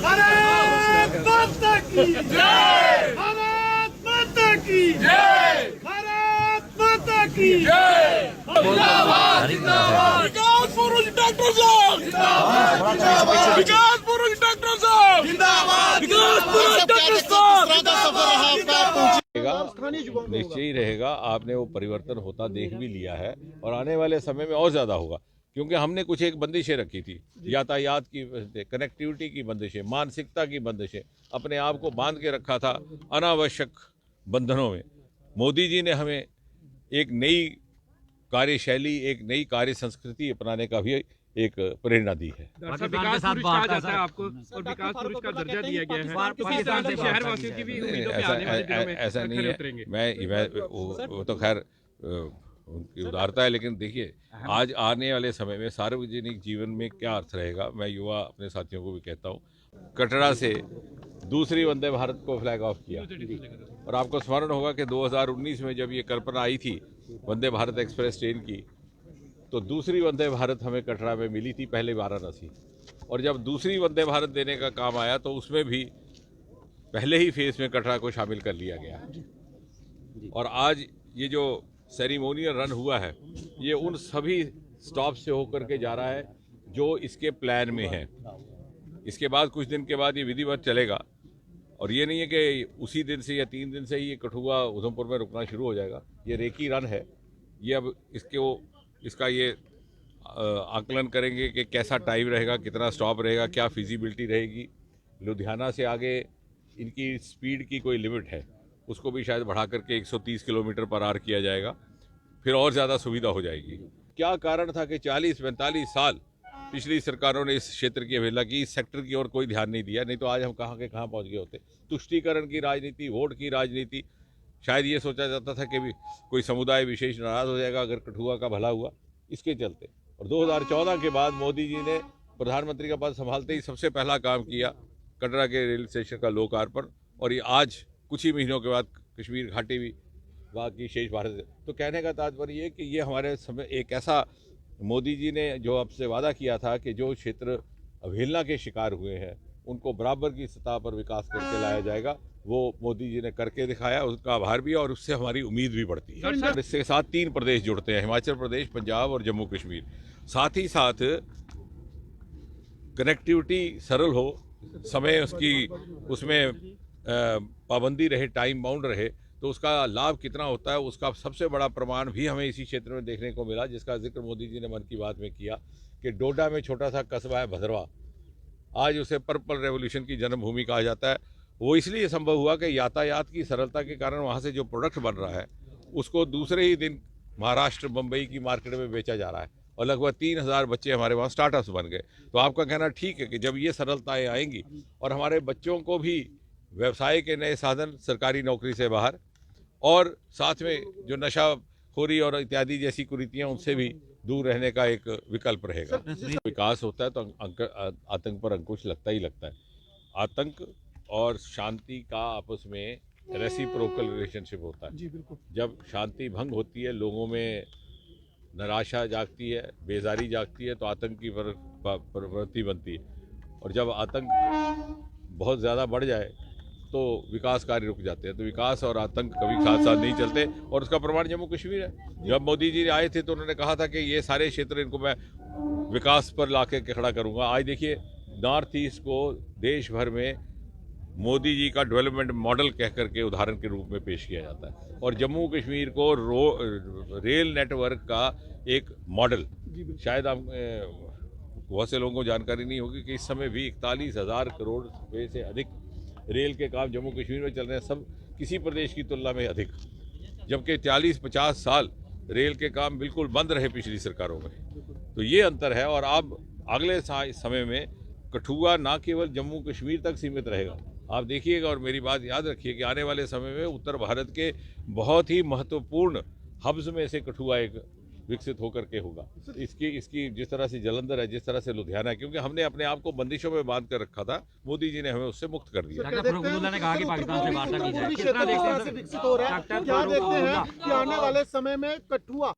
भारत माता की जय, भारत माता की जय, भारत माता की जय। जिंदाबाद जिंदाबाद विकास पुरुष डॉक्टर साहब, जिंदाबाद विकास पुरुष डॉक्टर साहब, जिंदाबाद विकास पुरुष डॉक्टर साहब। निश्चय ही रहेगा। आपने वो परिवर्तन होता देख भी लिया है और आने वाले समय में और ज़्यादा होगा, क्योंकि हमने कुछ एक बंदिशें रखी थी, यातायात की, कनेक्टिविटी की बंदिशें, मानसिकता की बंदिशें, अपने आप को बांध के रखा था अनावश्यक बंधनों में। मोदी जी ने हमें एक नई कार्यशैली, एक नई कार्य संस्कृति अपनाने का भी एक प्रेरणा दी है। विकास पुरुष कहा जाता है आपको और विकास पुरुष का दर्जा दिया गया है। पाकिस्तान से शहरवासियों की भी उम्मीदों पे आने वाले दिनों में ऐसा नहीं है। मैं वो तो खैर उनकी उदारता है, लेकिन देखिए आज आने वाले समय में सार्वजनिक जीवन में क्या अर्थ रहेगा, मैं युवा अपने साथियों को भी कहता हूँ। कटरा से दूसरी वंदे भारत को फ्लैग ऑफ किया और आपको स्मरण होगा कि 2019 में जब ये कल्पना आई थी वंदे भारत एक्सप्रेस ट्रेन की, तो दूसरी वंदे भारत हमें कटरा में मिली थी, पहले वाराणसी। और जब दूसरी वंदे भारत देने का काम आया तो उसमें भी पहले ही फेज में कटरा को शामिल कर लिया गया। और आज ये जो सेरेमोनियल रन हुआ है, ये उन सभी स्टॉप से होकर के जा रहा है जो इसके प्लान में है। इसके बाद कुछ दिन के बाद ये विधिवत चलेगा और ये नहीं है कि उसी दिन से या 3 दिन से ही ये कठुआ उधमपुर में रुकना शुरू हो जाएगा। ये रेकी रन है। ये अब इसका ये आकलन करेंगे कि कैसा टाइम रहेगा, कितना स्टॉप रहेगा, क्या फिजिबिलिटी रहेगी। लुधियाना से आगे इनकी स्पीड की कोई लिमिट है, उसको भी शायद बढ़ा करके 130 किलोमीटर पर आवर किया जाएगा, फिर और ज़्यादा सुविधा हो जाएगी। क्या कारण था कि 40-45 साल पिछली सरकारों ने इस क्षेत्र की अवहेलना की, इस सेक्टर की ओर कोई ध्यान नहीं दिया, नहीं तो आज हम कहाँ के कहाँ पहुँच गए होते। तुष्टीकरण की राजनीति, वोट की राजनीति, शायद ये सोचा जाता था कि भी कोई समुदाय विशेष नाराज हो जाएगा अगर कठुआ का भला हुआ, इसके चलते। और 2014 के बाद मोदी जी ने प्रधानमंत्री का पद संभालते ही सबसे पहला काम किया कटरा के रेल स्टेशन का लोकार्पण, और ये आज कुछ ही महीनों के बाद कश्मीर घाटी भी वहाँ की शेष भारत। तो कहने का तात्पर्य ये कि ये हमारे समय एक ऐसा, मोदी जी ने जो आपसे वादा किया था कि जो क्षेत्र अवहेलना के शिकार हुए हैं उनको बराबर की सतह पर विकास करके लाया जाएगा, वो मोदी जी ने करके दिखाया। उसका आभार भी, और उससे हमारी उम्मीद भी बढ़ती है। और इसके साथ 3 प्रदेश जुड़ते हैं, हिमाचल प्रदेश, पंजाब और जम्मू कश्मीर। साथ ही साथ कनेक्टिविटी सरल हो, समय उसमें पाबंदी रहे, टाइम बाउंड रहे, तो उसका लाभ कितना होता है उसका सबसे बड़ा प्रमाण भी हमें इसी क्षेत्र में देखने को मिला, जिसका जिक्र मोदी जी ने मन की बात में किया कि डोडा में छोटा सा कस्बा है भद्रवा, आज उसे पर्पल रेवोल्यूशन की जन्मभूमि कहा जाता है। वो इसलिए संभव हुआ कि यातायात की सरलता के कारण वहाँ से जो प्रोडक्ट बन रहा है उसको दूसरे ही दिन महाराष्ट्र, मुंबई की मार्केट में बेचा जा रहा है, और लगभग 3000 बच्चे हमारे वहाँ स्टार्टअप्स बन गए। तो आपका कहना ठीक है कि जब ये सरलताएँ आएंगी और हमारे बच्चों को भी व्यवसाय के नए साधन, सरकारी नौकरी से बाहर, और साथ में जो नशाखोरी और इत्यादि जैसी कुरीतियाँ उनसे भी दूर रहने का एक विकल्प रहेगा। विकास होता है तो आतंक पर अंकुश लगता ही लगता है। आतंक और शांति का आपस में रेसिप्रोकल रिलेशनशिप होता है। जब शांति भंग होती है, लोगों में निराशा जागती है, बेजारी जागती है, तो आतंक की प्रवृत्ति बनती है। और जब आतंक बहुत ज़्यादा बढ़ जाए तो विकास कार्य रुक जाते हैं। तो विकास और आतंक कभी साथ साथ नहीं चलते, और उसका प्रमाण जम्मू कश्मीर है। जब मोदी जी आए थे तो उन्होंने कहा था कि ये सारे क्षेत्र इनको मैं विकास पर ला के खड़ा करूंगा। आज देखिए नॉर्थ ईस्ट को देश भर में मोदी जी का डेवलपमेंट मॉडल कह करके उदाहरण के रूप में पेश किया जाता है, और जम्मू कश्मीर को रेल नेटवर्क का एक मॉडल। शायद आप बहुत से लोगों को जानकारी नहीं होगी कि इस समय भी 41,000 करोड़ रुपए से अधिक रेल के काम जम्मू कश्मीर में चल रहे हैं, सब किसी प्रदेश की तुलना में अधिक, जबकि 40-50 साल रेल के काम बिल्कुल बंद रहे पिछली सरकारों में। तो ये अंतर है। और अब अगले समय में कठुआ ना केवल जम्मू कश्मीर तक सीमित रहेगा, आप देखिएगा, और मेरी बात याद रखिए कि आने वाले समय में उत्तर भारत के बहुत ही महत्वपूर्ण हब्स में से कठुआ एक विकसित होकर के होगा। इसकी जिस तरह से जालंधर है, जिस तरह से लुधियाना है, क्योंकि हमने अपने आप को बंदिशों में बांध कर रखा था, मोदी जी ने हमें उससे मुक्त कर दिया। डॉक्टर फारूक अब्दुल्ला ने कहा कि पाकिस्तान से वार्ता की जाए। किस तरह विकसित हो रहा है, क्या देखते हैं कि आने वाले समय में कठुआ